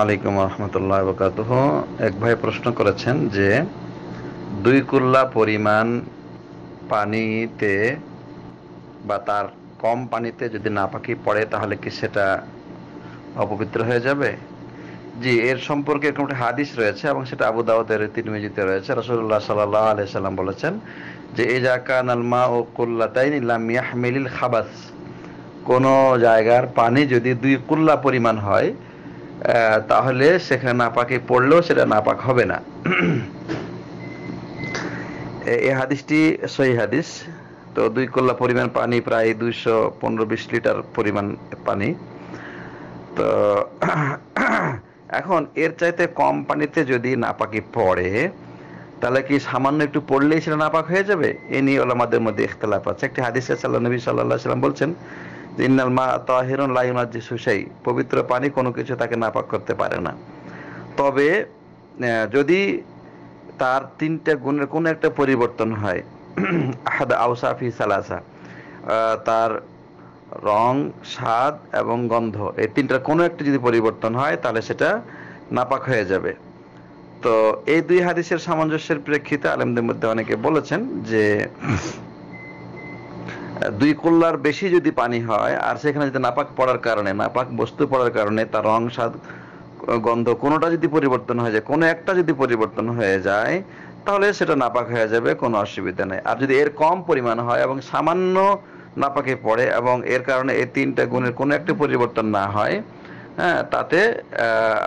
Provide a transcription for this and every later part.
আলাইকুম রহমতুল্লাহ বরকাতুহ। এক ভাই প্রশ্ন করেছেন যে 2 কুল্লা পরিমাণ পানিতে বা তার কম পানিতে যদি নাপাকি পড়ে তাহলে কি সেটা অপবিত্র হয়ে যাবে? জি, এর সম্পর্কে এরকম একটা হাদিস রয়েছে এবং সেটা আবু দাউদের তিরমিজিতে রয়েছে। রাসূলুল্লাহ সাল্লাল্লাহু আলাইহি সাল্লাম বলেছেন যে ইজা কানাল মাউ কুল্লাতাইন লাম ইয়াহমিলিল খাবাস, কোন জায়গার পানি যদি 2 কুল্লা পরিমাণ হয় তাহলে সেখানে নাপাকি পড়লেও সেটা নাপাক হবে না। এই হাদিসটি সহিহ হাদিস। তো 2 কুল্লা পরিমাণ পানি প্রায় 215-20 লিটার পরিমাণ পানি। তো এখন এর চাইতে কম পানিতে যদি নাপাকি পড়ে তাহলে কি সামান্য একটু পড়লেই সেটা নাপাক হয়ে যাবে? এ নিয়ে ওলামাদের মধ্যে ইখতিলাফ আছে। একটি হাদিসে আল্লাহ নবী সাল্লাল্লাহু আলাইহি সাল্লাম বলছেন যে ইন্নাল মা তাহিরুন লা ইউনাজ্জিসু শাই, পবিত্র পানি কোনো কিছু তাকে নাপাক করতে পারে না। তবে যদি তার 3টা গুণের কোনো একটা পরিবর্তন হয়, আহাদ আওসাফি সালাসা, তার রং, স্বাদ এবং গন্ধ, এই 3টার কোনো একটা যদি পরিবর্তন হয় তাহলে সেটা নাপাক হয়ে যাবে। তো এই 2 হাদিসের সামঞ্জস্যের প্রেক্ষিতে আলেমদের মধ্যে অনেকে বলেছেন যে 2 কুল্লার বেশি যদি পানি হয় আর সেখানে যদি নাপাক পড়ার কারণে, নাপাক বস্তু পড়ার কারণে তার রং, স্বাদ, গন্ধ কোনোটা যদি পরিবর্তন হয়ে যায়, কোনো একটা যদি পরিবর্তন হয়ে যায় তাহলে সেটা নাপাক হয়ে যাবে, কোনো অসুবিধা নেই। আর যদি এর কম পরিমাণ হয় এবং সামান্য নাপাকে পড়ে এবং এর কারণে এই 3টা গুণের কোনো একটা পরিবর্তন না হয়, হ্যাঁ, তাতে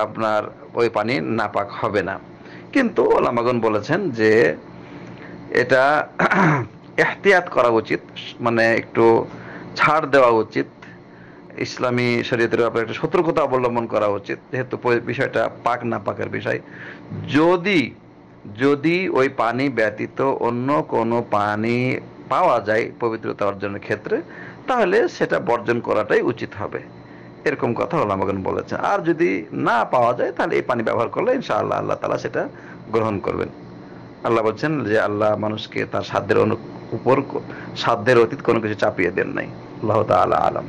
আপনার ওই পানি নাপাক হবে না। কিন্তু ওলামাগণ বলেছেন যে এটা এহতিয়াত করা উচিত, মানে একটু ছাড় দেওয়া উচিত, ইসলামী শরীয়তের ব্যাপারে একটা সতর্কতা অবলম্বন করা উচিত, যেহেতু বিষয়টা পাক না পাকের বিষয়। যদি যদি ওই পানি ব্যতীত অন্য কোনো পানি পাওয়া যায় পবিত্রতা অর্জনের ক্ষেত্রে, তাহলে সেটা বর্জন করাটাই উচিত হবে, এরকম কথা ওলামাগণ বলেছেন। আর যদি না পাওয়া যায় তাহলে এই পানি ব্যবহার করলে ইনশাআল্লাহ আল্লাহ তাআলা সেটা গ্রহণ করবেন। আল্লাহ বলছেন যে আল্লাহ মানুষকে তার সাধ্যের উপর সাধ্যের অতীত কোনো কিছু চাপিয়ে দেন নাই। আল্লাহ তাআলা আলাম।